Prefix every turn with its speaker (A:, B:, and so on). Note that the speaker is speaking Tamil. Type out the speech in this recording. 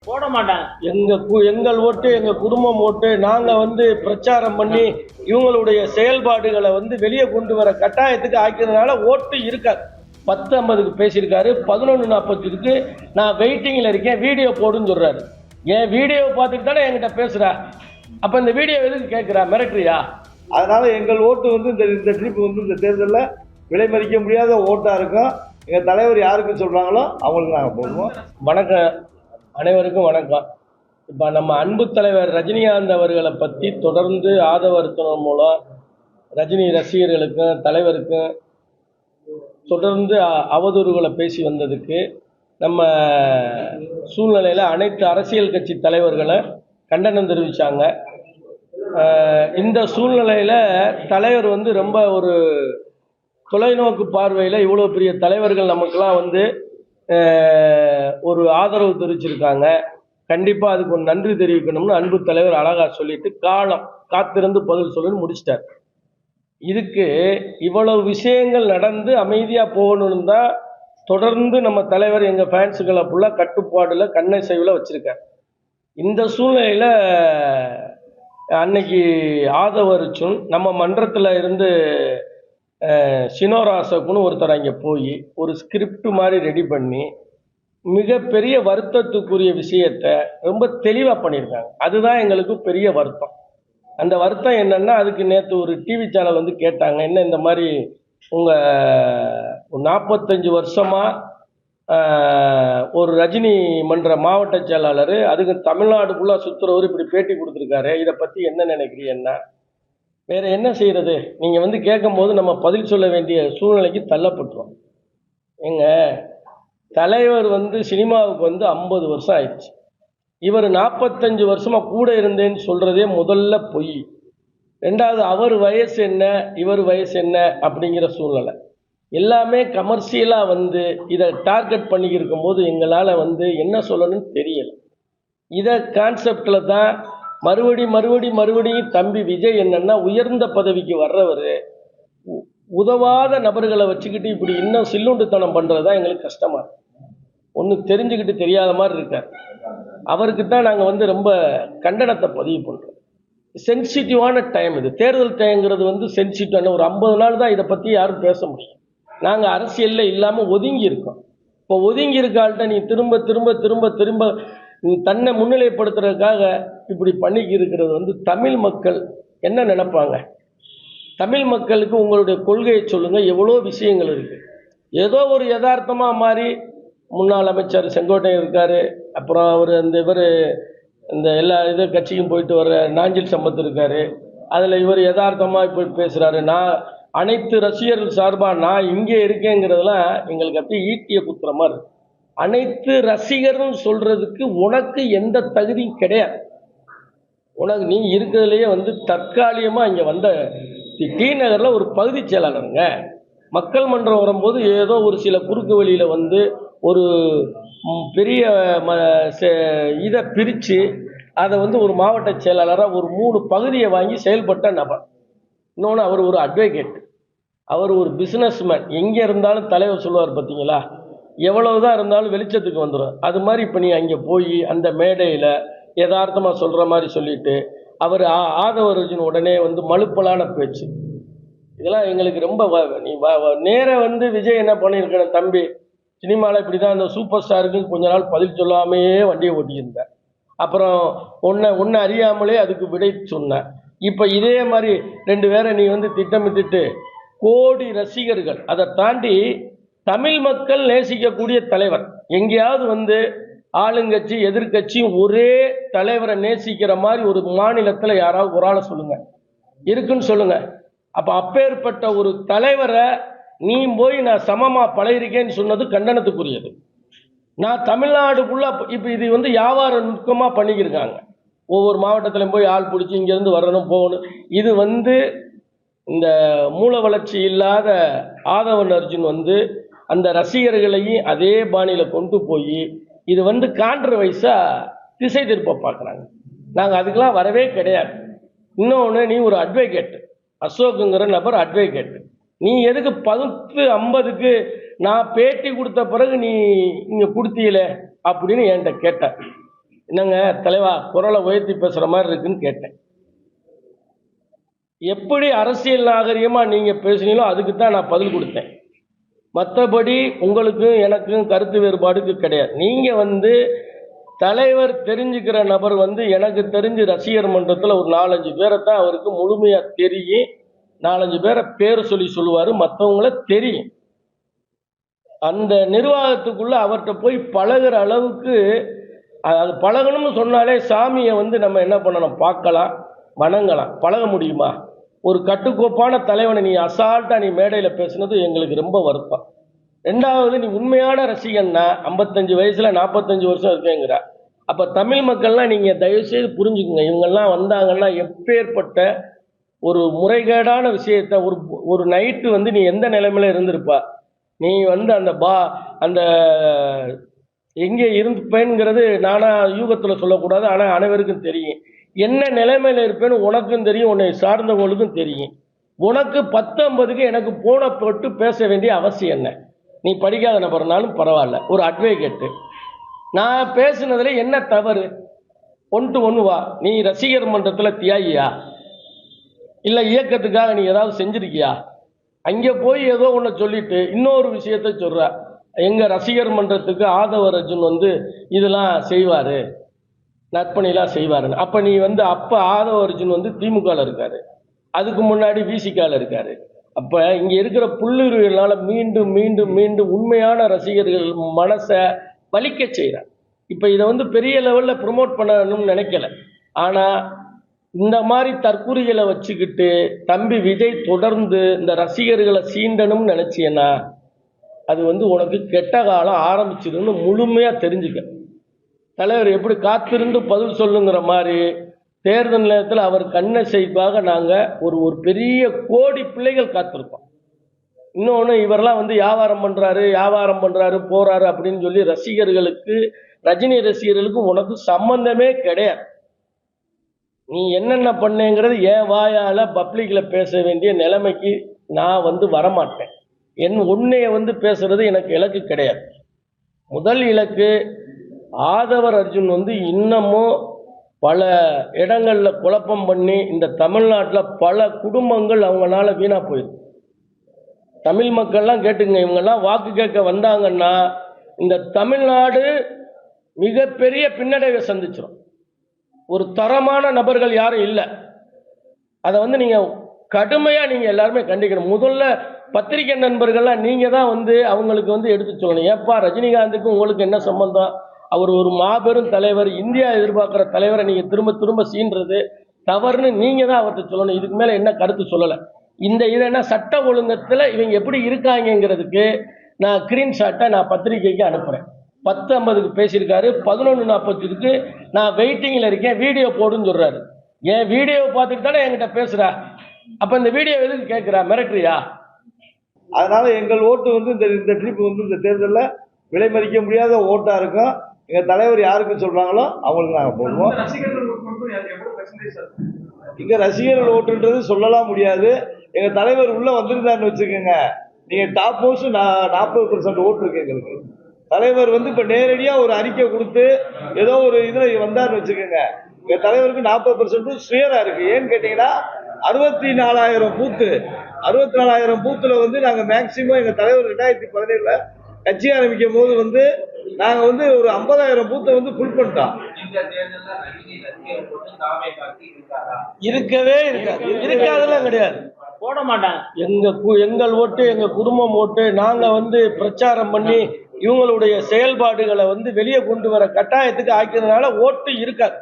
A: போட மாட்டாங்க.
B: எங்கள் ஓட்டு எங்க குடும்பம் ஓட்டு நாங்க பிரச்சாரம் பண்ணி இவங்களுடைய செயல்பாடுகளை வெளியே கொண்டு வர கட்டாயத்துக்கு ஆக்கிறதுனால ஓட்டு இருக்காது. 10:50க்கு பேசியிருக்காரு, 11:40க்கு நான் வெயிட்டிங்ல இருக்கேன், வீடியோ போடுன்னு சொல்றாரு. என் வீடியோ பார்த்துட்டு தானே என்கிட்ட பேசுறா. அப்ப இந்த வீடியோ எதுக்கு கேட்கிறா, மிரட்டுறியா?
C: அதனால எங்கள் ஓட்டு இந்த ட்ரிப் இந்த தேர்தலில் விலை மதிக்க முடியாத ஓட்டா இருக்கும். எங்கள் தலைவர் யாருக்கு சொல்றாங்களோ அவங்களுக்கு நாங்கள் போடுவோம்.
B: வணக்கம், அனைவருக்கும் வணக்கம். இப்போ நம்ம அன்பு தலைவர் ரஜினிகாந்த் அவர்களை பற்றி தொடர்ந்து ஆதரவளித்ததன் மூலம் ரஜினி ரசிகர்களுக்கும் தலைவருக்கும் தொடர்ந்து அவதூறுகளை பேசி வந்ததுக்கு நம்ம சூழ்நிலையில் அனைத்து அரசியல் கட்சி தலைவர்களும் கண்டனம் தெரிவித்தாங்க. இந்த சூழ்நிலையில் தலைவர் ரொம்ப ஒரு தொலைநோக்கு பார்வையில் இவ்வளோ பெரிய தலைவர்கள் நமக்கெல்லாம் ஒரு ஆதரவு தெரிவிச்சிருக்காங்க. கண்டிப்பாக அதுக்கு ஒரு நன்றி தெரிவிக்கணும்னு அன்பு தலைவர் அழகா சொல்லிட்டு காலம் காத்திருந்து பதில் சொல்லுன்னு முடிச்சிட்டார். இதுக்கு இவ்வளவு விஷயங்கள் நடந்து அமைதியாக போகணும்னு தான் தொடர்ந்து நம்ம தலைவர் எங்கள் ஃபேன்ஸுகளை ஃபுல்லாக கட்டுப்பாடில் கண்ணசைவில் வச்சுருக்கார். இந்த சூழ்நிலையில் அன்னைக்கு ஆதவரிச்சும் நம்ம மன்றத்தில் இருந்து சினோராசக்குன்னு ஒருத்தர் அங்கே போய் ஒரு ஸ்கிரிப்ட் மாதிரி ரெடி பண்ணி மிகப்பெரிய வருத்தத்துக்குரிய விஷயத்தை ரொம்ப தெளிவாக பண்ணியிருக்காங்க. அதுதான் எங்களுக்கு பெரிய வருத்தம். அந்த வருத்தம் என்னென்னா, அதுக்கு நேற்று ஒரு டிவி சேனல் கேட்டாங்க, என்ன இந்த மாதிரி உங்கள் 45 வருஷமாக ஒரு ரஜினி மன்ற மாவட்ட செயலாளர், அதுக்கு தமிழ்நாடு ஃபுல்லாக சுற்றுறவர் இப்படி பேட்டி கொடுத்துருக்காரு, இதை பற்றி என்ன நினைக்கிறீங்கன்னா, வேறு என்ன செய்கிறது? நீங்கள் கேட்கும்போது நம்ம பதில் சொல்ல வேண்டிய சூழ்நிலைக்கு தள்ளப்பட்டுரும். எங்க தலைவர் சினிமாவுக்கு 50 வருஷம் ஆயிடுச்சு. இவர் 45 வருஷமாக கூட இருந்தேன்னு சொல்கிறதே முதல்ல பொய். ரெண்டாவது, அவர் வயசு என்ன இவர் வயசு என்ன அப்படிங்கிற சூழ்நிலை எல்லாமே கமர்ஷியலாக இதை டார்கெட் பண்ணிக்கிருக்கும் போது எங்களால் என்ன சொல்லணும்னு தெரியலை. இதை கான்செப்டில் தான் மறுபடியும் தம்பி விஜய் என்னன்னா, உயர்ந்த பதவிக்கு வர்றவர் உதவாத நபர்களை வச்சுக்கிட்டு இப்படி இன்னும் சில்லுண்டுத்தனம் பண்ணுறது தான் எங்களுக்கு கஷ்டமாக இருக்கு. ஒன்று தெரிஞ்சுக்கிட்டு தெரியாத மாதிரி இருக்கார். அவருக்கு தான் நாங்கள் ரொம்ப கண்டனத்தை பதிவு பண்ணுறோம். சென்சிட்டிவான டைம் இது, தேர்தல் டைம்ங்கிறது சென்சிட்டிவான ஒரு 50 நாள் தான் இதை பற்றி யாரும் பேச முடியும். நாங்கள் அரசியலில் இல்லாமல் ஒதுங்கி இருக்கோம். இப்போ ஒதுங்கி இருக்காள்கிட்ட நீ திரும்ப திரும்ப திரும்ப திரும்ப தன்னை முன்னிலைப்படுத்துறதுக்காக இப்படி பண்ணிக்கி இருக்கிறது தமிழ் மக்கள் என்ன நினைப்பாங்க? தமிழ் மக்களுக்கு உங்களுடைய கொள்கையை சொல்லுங்கள். எவ்வளோ விஷயங்கள் இருக்குது. ஏதோ ஒரு யதார்த்தமாக மாதிரி முன்னாள் அமைச்சர் செங்கோட்டையன் இருக்கார், அப்புறம் அவர் இவர் இந்த எல்லா கட்சிக்கும் போயிட்டு வர்ற நாஞ்சில் சம்பத் இருக்கார். அதில் இவர் யதார்த்தமாக இப்போ பேசுகிறாரு. நான் அனைத்து ரசிகர்கள் சார்பாக நான் இங்கே இருக்கேங்கிறதுலாம் எங்களுக்கு அப்படியே ஈட்டிய குத்துற மாதிரி இருக்கு. அனைத்து ரசிகர்கள் சொல்கிறதுக்கு உனக்கு எந்த தகுதியும் கிடையாது. உனக்கு நீ இருக்கிறதுலையே தற்காலிகமாக இங்கே வந்த டி நகரில் ஒரு பகுதி செயலாளருங்க. மக்கள் மன்றம் வரும்போது ஏதோ ஒரு சில குறுக்கு வழியில் ஒரு பெரிய இதை பிரித்து அதை ஒரு மாவட்ட செயலாளராக ஒரு 3 பகுதியை வாங்கி செயல்பட்ட நபர். இன்னொன்று, அவர் ஒரு அட்வொகேட், அவர் ஒரு பிஸ்னஸ்மேன். எங்கே இருந்தாலும் தலைவர் சொல்லுவார் பார்த்தீங்களா, எவ்வளவுதான் இருந்தாலும் வெளிச்சத்துக்கு வந்துடும். அது மாதிரி இப்போ நீ அங்கே போய் அந்த மேடையில் யதார்த்தமாக சொல்கிற மாதிரி சொல்லிட்டு அவர் ஆதவர்ஜுன் உடனே மலுப்பலான பேச்சு, இதெல்லாம் எங்களுக்கு ரொம்ப நீ நேர விஜய் என்ன பண்ணியிருக்கிற, தம்பி சினிமாவில் இப்படி தான் அந்த சூப்பர் ஸ்டாருக்கு கொஞ்ச நாள் பதில் சொல்லாமையே வண்டியை ஓட்டியிருந்தேன், அப்புறம் ஒன்று அறியாமலே அதுக்கு விடை சொன்னேன். இப்போ இதே மாதிரி 2 பேரை நீ திட்டமிட்டுட்டு கோடி ரசிகர்கள், அதை தாண்டி தமிழ் மக்கள் நேசிக்கக்கூடிய தலைவர், எங்கேயாவது ஆளுங்கட்சி எதிர்கட்சியும் ஒரே தலைவரை நேசிக்கிற மாதிரி ஒரு மாநிலத்தில் யாராவது ஒரு ஆளை சொல்லுங்க, இருக்குன்னு சொல்லுங்க. அப்போ அப்பேற்பட்ட ஒரு தலைவரை நீ போய் நான் சமமாக பழகிருக்கேன்னு சொன்னது கண்டனத்துக்குரியது. நான் தமிழ்நாடுக்குள்ளே இப்போ இது வியாபார நுட்பமாக பண்ணிக்கிருக்காங்க. ஒவ்வொரு மாவட்டத்திலையும் போய் ஆள் பிடிச்சி இங்கேருந்து வரணும் போகணும். இது இந்த மூல வளர்ச்சி இல்லாத ஆதவன் அர்ஜுன் அந்த ரசிகர்களையும் அதே பாணியில் கொண்டு போய் இது கான்ட்ரவைஸாக திசை திருப்ப பார்க்குறாங்க. நாங்கள் அதுக்கெல்லாம் வரவே கிடையாது. இன்னொன்று, நீ ஒரு அட்வொகேட், அசோக்குங்கிற நபர் அட்வொகேட். நீ எதுக்கு 10:50க்கு நான் பேட்டி கொடுத்த பிறகு நீ இங்கே கொடுத்தீங்களே அப்படின்னு என்கிட்ட கேட்ட. என்னங்க தலைவா குரலை உயர்த்தி பேசுற மாதிரி இருக்குன்னு கேட்டேன். எப்படி அரசியல் நாகரிகமா நீங்க பேசுனீங்களோ அதுக்கு தான் நான் பதில் கொடுத்தேன். மற்றபடி உங்களுக்கும் எனக்கும் கருத்து வேறுபாடுக்கு கிடையாது. நீங்க தலைவர் தெரிஞ்சுக்கிற நபர் எனக்கு தெரிஞ்சு ரசிகர் மன்றத்தில் ஒரு 4-5 பேரை தான் அவருக்கு முழுமையா தெரியும். 4-5 பேரை பேர் சொல்லுவாரு, மற்றவங்கள தெரியும். அந்த நிர்வாகத்துக்குள்ள அவர்கிட்ட போய் பழகுற அளவுக்கு அது பழகணும்னு சொன்னாலே சாமியை நம்ம என்ன பண்ணணும், பார்க்கலாம், வணங்கலாம். பழக முடியுமா? ஒரு கட்டுக்கோப்பான தலைவனை நீ அசால்ட்டா நீ மேடையில் பேசுனது எங்களுக்கு ரொம்ப வருத்தம். ரெண்டாவது, நீ உண்மையான ரசிகன்னா 55 வயசுல 45 வருஷம் இருக்கேங்கிற. அப்ப தமிழ் மக்கள்லாம் நீங்க தயவு செய்து புரிஞ்சுக்குங்க. இவங்கெல்லாம் வந்தாங்கன்னா எப்பேற்பட்ட ஒரு முறைகேடான விஷயத்த ஒரு நைட்டு நீ எந்த நிலைமையில இருந்திருப்பா. நீ அந்த எங்கே இருந்துப்பேங்கிறது நானா யூகத்துல சொல்லக்கூடாது. ஆனா அனைவருக்கும் தெரியும் என்ன நிலைமையில இருப்பேன்னு. உனக்கும் தெரியும், உன்னை சார்ந்தவங்களுக்கும் தெரியும். உனக்கு 10-50க்கு எனக்கு போன போட்டு பேச வேண்டிய அவசியம் என்ன? நீ படிக்காத நபர்னாலும் பரவாயில்ல, ஒரு அட்வொகேட்டு. நான் பேசுனதுல என்ன தவறு? 1 to 1 வா. நீ ரசிகர் மன்றத்தில் தியாகியா இல்லை இயக்கத்துக்காக நீ ஏதாவது செஞ்சிருக்கியா? அங்கே போய் ஏதோ ஒன்று சொல்லிட்டு இன்னொரு விஷயத்த சொல்ற. எங்க ரசிகர் மன்றத்துக்கு ஆதவ அர்ஜுன் இதெல்லாம் செய்வாரு, நற்பணிலாம் செய்வாருன்னு. அப்ப நீ அப்ப ஆதவ அர்ஜுன் திமுகவில் இருக்காரு, அதுக்கு முன்னாடி விசிகால இருக்காரு. அப்ப இங்க இருக்கிற புள்ளுருவினால மீண்டும் மீண்டும் மீண்டும் உண்மையான ரசிகர்கள் மனசை வலிக்க செய்யறாங்க. இப்ப இதை பெரிய லெவல்ல ப்ரொமோட் பண்ணணும்னு நினைக்கல. ஆனா இந்த மாதிரி தற்குறிகளை வச்சுக்கிட்டு தம்பி விஜய் தொடர்ந்து இந்த ரசிகர்களை சீண்டணும்னு நினைச்சியன்னா அது உனக்கு கெட்ட காலம் ஆரம்பிச்சிருன்னு முழுமையா தெரிஞ்சுக்க. தலைவர் எப்படி காத்திருந்து பதில் சொல்லுங்கிற மாதிரி தேர்தல் நேரத்தில் அவர் கண்ணை செய்வாக நாங்கள் ஒரு பெரிய கோடி பிள்ளைகள் காத்திருக்கோம். இன்னொன்று, இவரெல்லாம் வியாபாரம் பண்ணுறாரு போறாரு அப்படின்னு சொல்லி ரசிகர்களுக்கு, ரஜினி ரசிகர்களுக்கு உனக்கு சம்பந்தமே கிடையாது. நீ என்னென்ன பண்ணேங்கிறது என் வாயால் பப்ளிக்கில் பேச வேண்டிய நிலைமைக்கு நான் வரமாட்டேன். உன்னைய பேசுறது எனக்கு இலக்கு கிடையாது. முதல் இலக்கு ஆதவர் அர்ஜுன் இன்னமும் பல இடங்களில் குழப்பம் பண்ணி இந்த தமிழ்நாட்டில் பல குடும்பங்கள் அவங்களால வீணா போயிருக்கு. தமிழ் மக்கள்லாம் கேட்டுங்க, இவங்கெல்லாம் வாக்கு கேட்க வந்தாங்கன்னா இந்த தமிழ்நாடு மிகப்பெரிய பின்னடைவை சந்திச்சிடும். ஒரு தரமான நபர்கள் யாரும் இல்லை. அதை நீங்கள் கடுமையாக நீங்கள் எல்லாருமே கண்டிக்கணும். முதல்ல பத்திரிகை நண்பர்கள்லாம் நீங்கள் தான் அவங்களுக்கு எடுத்து சொல்லணும். ஏப்பா ரஜினிகாந்துக்கு உங்களுக்கு என்ன சம்பந்தம்? அவர் ஒரு மாபெரும் தலைவர், இந்தியா எதிர்பார்க்குற தலைவரை நீங்கள் திரும்ப திரும்ப சீன்றது தவறுன்னு நீங்கள் தான் அவர்கிட்ட சொல்லணும். இதுக்கு மேலே என்ன கருத்து சொல்லலை. இது என்ன சட்ட ஒழுங்கத்தில் இவங்க எப்படி இருக்காங்கிறதுக்கு நான் ஸ்க்ரீன்ஷாட்டை நான் பத்திரிகைக்கு அனுப்புகிறேன். 10:50க்கு பேசியிருக்காரு, 11:40க்கு நான் வெயிட்டிங்கில் இருக்கேன், வீடியோ போடுன்னு சொல்கிறாரு. என் வீடியோவை பார்த்துட்டு தானே என்கிட்ட பேசுகிறா. அப்போ இந்த வீடியோ எதுக்கு கேட்குறா? மிரட்டுறியா?
C: அதனால எங்கள் ஓட்டு இந்த ட்ரிப் இந்த தேர்தலில் விலை மதிக்க முடியாத ஓட்டாக இருக்கும். எங்கள் தலைவர் யாருக்கு சொல்கிறாங்களோ அவங்களுக்கு நாங்கள் போடுவோம். இங்கே ரசிகர்கள் ஓட்டுன்றது சொல்லலாம் முடியாது. எங்கள் தலைவர் உள்ளே வந்திருந்தாருன்னு வச்சுக்கோங்க, நீங்கள் டாப் மோஸ்ட் 40% ஓட்டு இருக்கு எங்களுக்கு. தலைவர் இப்போ நேரடியாக ஒரு அறிக்கை கொடுத்து ஏதோ ஒரு இதில் வந்தார்னு வச்சுக்கோங்க, எங்கள் தலைவருக்கு 40% சுயராக இருக்குது. ஏன்னு கேட்டிங்கன்னா 64,000 பூத்து, 64,000 பூத்தில் நாங்கள் மேக்சிமம் எங்கள் தலைவர் 2017 கட்சி ஆரம்பிக்கும் போது நாங்கள் ஒரு 50,000 பூத்தை ஃபுல் பண்ணிட்டோம். இருக்கவே இருக்காதெல்லாம் கிடையாது, போட மாட்டாங்க. எங்கள் ஓட்டு, எங்கள் குடும்பம் ஓட்டு, நாங்கள் பிரச்சாரம் பண்ணி இவங்களுடைய செயல்பாடுகளை வெளியே கொண்டு வர கட்டாயத்துக்கு ஆக்கிறதுனால ஓட்டு இருக்காது.